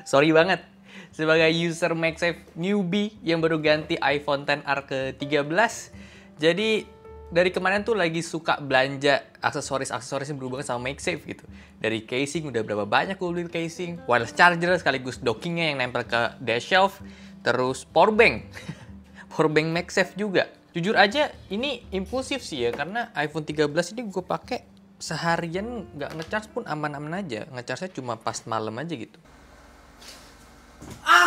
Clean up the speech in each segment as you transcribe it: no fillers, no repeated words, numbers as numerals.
Sorry banget. Sebagai user MagSafe newbie yang baru ganti iPhone XR ke-13, jadi dari kemarin tuh lagi suka belanja aksesoris-aksesoris yang berhubungan sama MagSafe gitu. Dari casing, udah berapa banyak gue beli casing, wireless charger sekaligus dockingnya yang nempel ke dash shelf, terus powerbank. Powerbank MagSafe juga. Jujur aja ini impulsif sih ya, karena iPhone 13 ini gue pakai seharian nggak ngecharge pun aman-aman aja. Ngecharge-nya cuma pas malam aja gitu.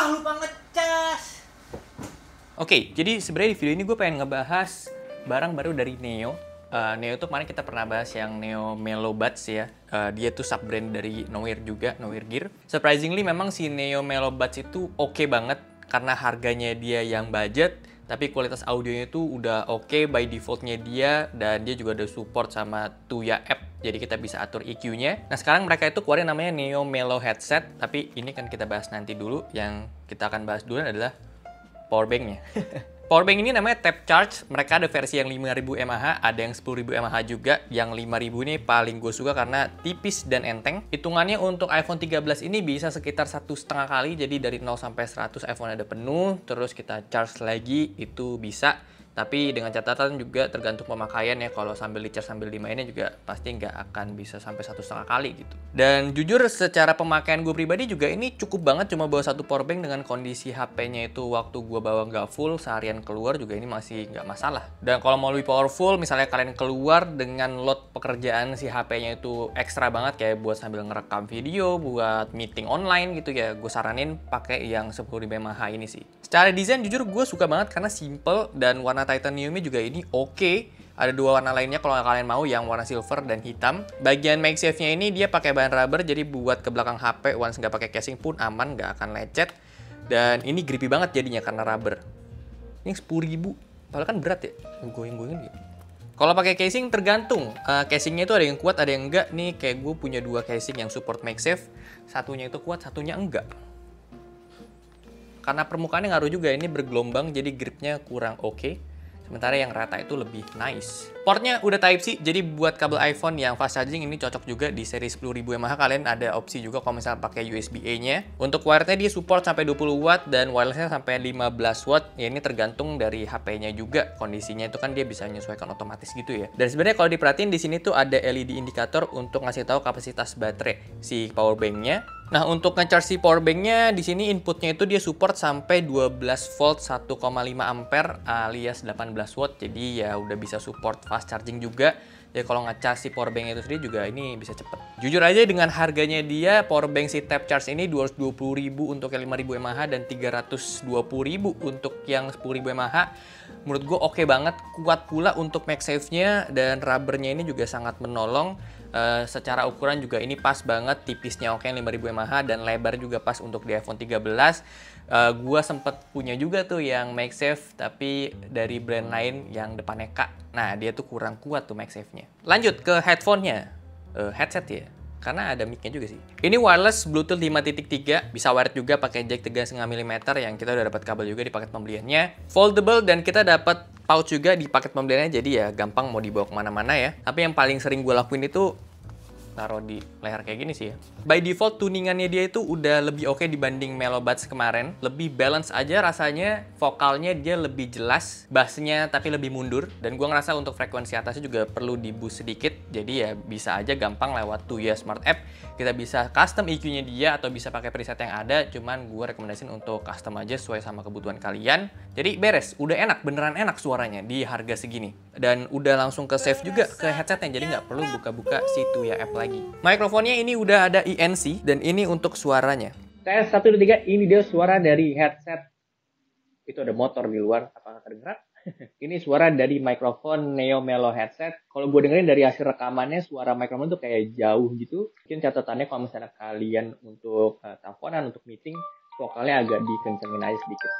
Lupa ngecas. Oke, jadi sebenarnya di video ini gue pengen ngebahas barang baru dari Neo. Neo tuh kemarin kita pernah bahas yang Neo Melo Buds ya. Dia tuh sub brand dari Nowhere juga, Nowhere Gear. Surprisingly memang si Neo Melo Buds itu oke banget karena harganya dia yang budget, tapi kualitas audionya itu udah oke by defaultnya dia, dan dia juga ada support sama Tuya app, jadi kita bisa atur EQ-nya. Nah sekarang mereka itu keluarin namanya Neo Melo Headset, tapi ini kan kita bahas nanti dulu. Yang kita akan bahas dulu adalah powerbank-nya. Powerbank ini namanya Tap Charge. Mereka ada versi yang 5000 mAh, ada yang 10.000 mAh juga. Yang 5000 ini paling gue suka karena tipis dan enteng. Hitungannya untuk iPhone 13 ini bisa sekitar 1,5 kali. Jadi dari 0 sampai 100 iPhone ada penuh, terus kita charge lagi itu bisa. Tapi dengan catatan juga tergantung pemakaian ya. Kalau sambil di charge sambil dimainnya juga pasti nggak akan bisa sampai 1,5 kali gitu. Dan jujur secara pemakaian gue pribadi juga ini cukup banget, cuma bawa satu powerbank dengan kondisi HP-nya itu waktu gue bawa nggak full seharian keluar juga ini masih nggak masalah. Dan kalau mau lebih powerful, misalnya kalian keluar dengan load pekerjaan si HP-nya itu ekstra banget kayak buat sambil ngerekam video, buat meeting online gitu ya, gue saranin pakai yang 10.000 mAh ini sih. Secara desain jujur gue suka banget karena simple dan warna titaniumnya juga ini oke. Ada dua warna lainnya kalau kalian mau, yang warna silver dan hitam. Bagian MagSafe-nya ini dia pakai bahan rubber, jadi buat ke belakang HP once nggak pakai casing pun aman, nggak akan lecet. Dan ini grippy banget jadinya karena rubber. Ini 10.000, padahal kan berat ya, goyang-goyangin gitu. Kalau pakai casing tergantung, casingnya itu ada yang kuat ada yang enggak. Nih kayak gue punya dua casing yang support MagSafe, satunya itu kuat, satunya enggak. Karena permukaannya ngaruh juga, ini bergelombang jadi gripnya kurang oke. Sementara yang rata itu lebih nice. Portnya udah Type-C, jadi buat kabel iPhone yang fast charging ini cocok juga. Di seri 10.000 mAh kalian ada opsi juga kalau misalnya pakai USB-A-nya. Untuk wirednya dia support sampai 20 watt dan wirelessnya sampai 15 watt. Ya ini tergantung dari HP-nya juga. Kondisinya itu kan dia bisa menyesuaikan otomatis gitu ya. Dan sebenarnya kalau diperhatiin di sini tuh ada LED indikator untuk ngasih tahu kapasitas baterai si powerbank-nya. Nah, untuk nge-charge si powerbank-nya di sini inputnya itu dia support sampai 12 volt 1,5 ampere alias 18 watt. Jadi ya udah bisa support fast charging juga. Ya kalau nge-charge si powerbank itu sendiri juga ini bisa cepet. Jujur aja dengan harganya dia, powerbank si Tap Charge ini 220.000 untuk yang 5.000 mAh dan 320.000 untuk yang 10.000 mAh. Menurut gue oke banget, kuat pula untuk MagSafe-nya dan rubbernya ini juga sangat menolong. Secara ukuran juga ini pas banget, tipisnya oke 5.000 mAh dan lebar juga pas untuk di iPhone 13. Gua sempet punya juga tuh yang MagSafe tapi dari brand lain yang depannya K. Nah dia tuh kurang kuat tuh MagSafe-nya. Lanjut ke headphone-nya, headset ya, karena ada mic-nya juga sih. Ini wireless Bluetooth 5.3, bisa wired juga pakai jack 3,5 mm yang kita udah dapat kabel juga di paket pembeliannya. Foldable dan kita dapat pouch juga di paket pembeliannya, jadi ya gampang mau dibawa kemana-mana ya. Tapi yang paling sering gue lakuin itu taruh di leher kayak gini sih ya. By default tuningannya dia itu udah lebih oke dibanding Melo Buds kemarin. Lebih balance aja rasanya, vokalnya dia lebih jelas, bassnya tapi lebih mundur. Dan gue ngerasa untuk frekuensi atasnya juga perlu di boost sedikit. Jadi ya bisa aja gampang lewat Tuya Smart App. Kita bisa custom EQ-nya dia atau bisa pakai preset yang ada. Cuman gue rekomendasiin untuk custom aja sesuai sama kebutuhan kalian. Jadi beres, udah enak, beneran enak suaranya di harga segini. Dan udah langsung ke save juga ke headsetnya, jadi nggak perlu buka-buka si Tuya App lagi. Mikrofonnya ini udah ada ENC dan ini untuk suaranya. Tes 1, 2, 3, ini dia suara dari headset. Itu ada motor di luar, apakah kedengeran? Ini suara dari mikrofon Neo Melo Headset. Kalau gue dengerin dari hasil rekamannya, suara mikrofon tuh kayak jauh gitu. Mungkin catatannya kalau misalnya kalian untuk teleponan, untuk meeting, vokalnya agak dikencengin aja sedikit.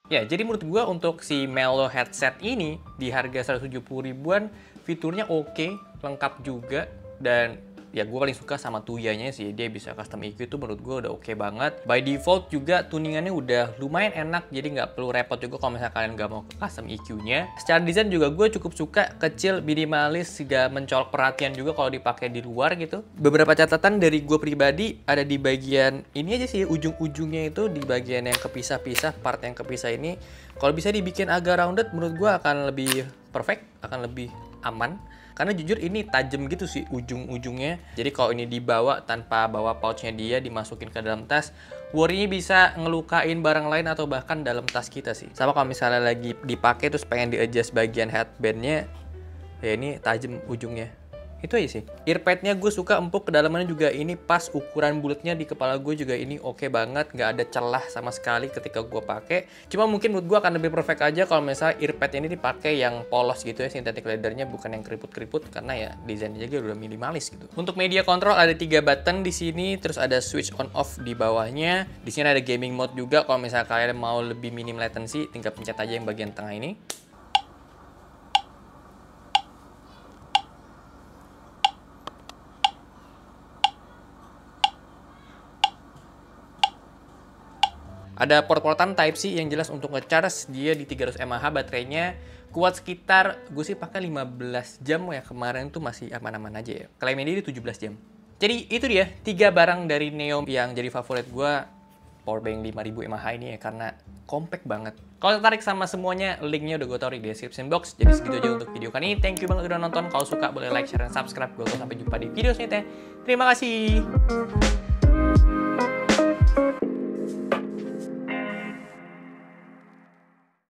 Ya, jadi menurut gue untuk si Melo Headset ini di harga 170 ribuan, fiturnya oke, lengkap juga. Dan ya gue paling suka sama Tuyanya sih. Dia bisa custom EQ itu menurut gue udah oke banget. By default juga tuningannya udah lumayan enak, jadi nggak perlu repot juga kalau misalnya kalian nggak mau custom EQ-nya. Secara desain juga gue cukup suka, kecil, minimalis, juga mencolok perhatian juga kalau dipakai di luar gitu. Beberapa catatan dari gue pribadi ada di bagian ini aja sih, ujung-ujungnya itu di bagian yang kepisah-pisah, part yang kepisah ini. Kalau bisa dibikin agak rounded, menurut gue akan lebih perfect, akan lebih aman. Karena jujur ini tajam gitu sih ujung-ujungnya. Jadi kalau ini dibawa tanpa bawa pouchnya dia, dimasukin ke dalam tas, worry-nya bisa ngelukain barang lain atau bahkan dalam tas kita sih. Sama kalau misalnya lagi dipakai terus pengen di-adjust bagian headbandnya, ya ini tajam ujungnya. Itu aja sih. Earpadnya gue suka empuk, kedalamannya juga ini pas, ukuran bulatnya di kepala gue juga ini oke banget, nggak ada celah sama sekali ketika gue pakai. Cuma mungkin menurut gue akan lebih perfect aja kalau misalnya earpad ini dipakai yang polos gitu ya, synthetic leathernya, bukan yang keriput-keriput, karena ya desainnya juga udah minimalis gitu. Untuk media control ada 3 button di sini, terus ada switch on off di bawahnya. Di sini ada gaming mode juga, kalau misalnya kalian mau lebih minim latency, tinggal pencet aja yang bagian tengah ini. Ada port-portan Type-C yang jelas untuk nge-charge, dia di 300 mAh baterainya, kuat sekitar, gue sih pakai 15 jam ya, kemarin tuh masih aman-aman aja ya. Klaimnya dia di 17 jam. Jadi itu dia 3 barang dari Neo yang jadi favorit gue, powerbank 5000 mAh ini ya, karena compact banget. Kalau tertarik sama semuanya, linknya udah gue taruh di description box. Jadi segitu aja untuk video kali ini. Thank you banget udah nonton. Kalau suka boleh like, share, dan subscribe. Gue sampai jumpa di video selanjutnya. Terima kasih.